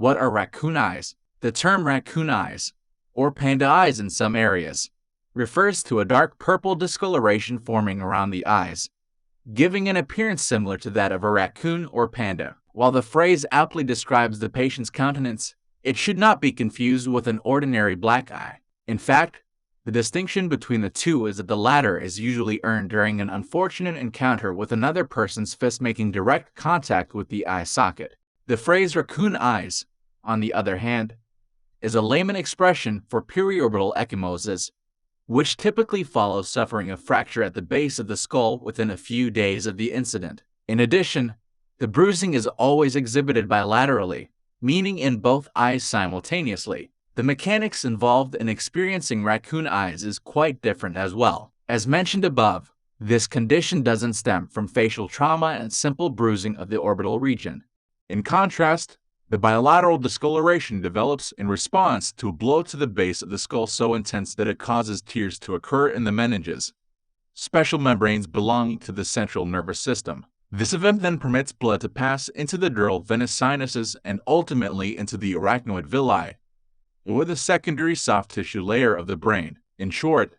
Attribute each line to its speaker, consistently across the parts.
Speaker 1: What are raccoon eyes? The term raccoon eyes, or panda eyes in some areas, refers to a dark purple discoloration forming around the eyes, giving an appearance similar to that of a raccoon or panda. While the phrase aptly describes the patient's countenance, it should not be confused with an ordinary black eye. In fact, the distinction between the two is that the latter is usually earned during an unfortunate encounter with another person's fist making direct contact with the eye socket. The phrase raccoon eyes, on the other hand, is a layman expression for periorbital ecchymosis, which typically follows suffering a fracture at the base of the skull within a few days of the incident. In addition, the bruising is always exhibited bilaterally, meaning in both eyes simultaneously. The mechanics involved in experiencing raccoon eyes is quite different as well. As mentioned above, this condition doesn't stem from facial trauma and simple bruising of the orbital region. In contrast, the bilateral discoloration develops in response to a blow to the base of the skull so intense that it causes tears to occur in the meninges, special membranes belonging to the central nervous system. This event then permits blood to pass into the dural venous sinuses and ultimately into the arachnoid villi, or the secondary soft tissue layer of the brain. In short,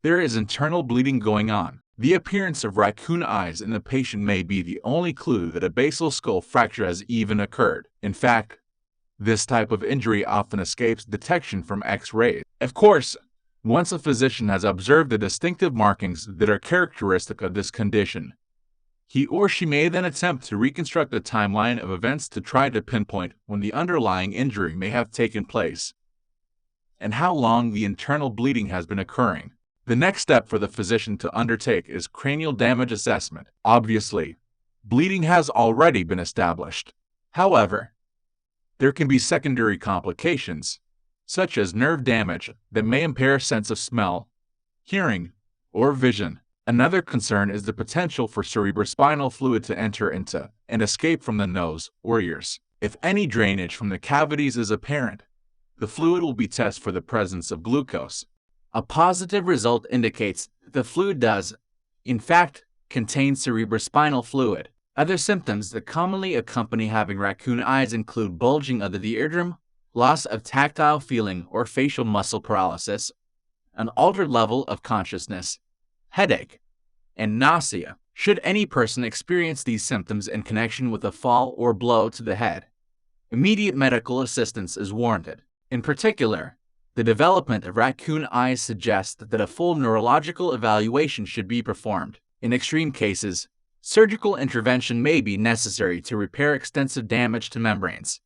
Speaker 1: there is internal bleeding going on. The appearance of raccoon eyes in the patient may be the only clue that a basal skull fracture has even occurred. In fact, this type of injury often escapes detection from X-rays. Of course, once a physician has observed the distinctive markings that are characteristic of this condition, he or she may then attempt to reconstruct a timeline of events to try to pinpoint when the underlying injury may have taken place and how long the internal bleeding has been occurring. The next step for the physician to undertake is cranial damage assessment. Obviously, bleeding has already been established. However, there can be secondary complications, such as nerve damage that may impair sense of smell, hearing, or vision. Another concern is the potential for cerebrospinal fluid to enter into and escape from the nose or ears. If any drainage from the cavities is apparent, the fluid will be tested for the presence of glucose. A positive result indicates that the fluid does, in fact, contain cerebrospinal fluid. Other symptoms that commonly accompany having raccoon eyes include bulging under the eardrum, loss of tactile feeling or facial muscle paralysis, an altered level of consciousness, headache, and nausea. Should any person experience these symptoms in connection with a fall or blow to the head, immediate medical assistance is warranted. In particular, the development of raccoon eyes suggests that a full neurological evaluation should be performed. In extreme cases, surgical intervention may be necessary to repair extensive damage to membranes.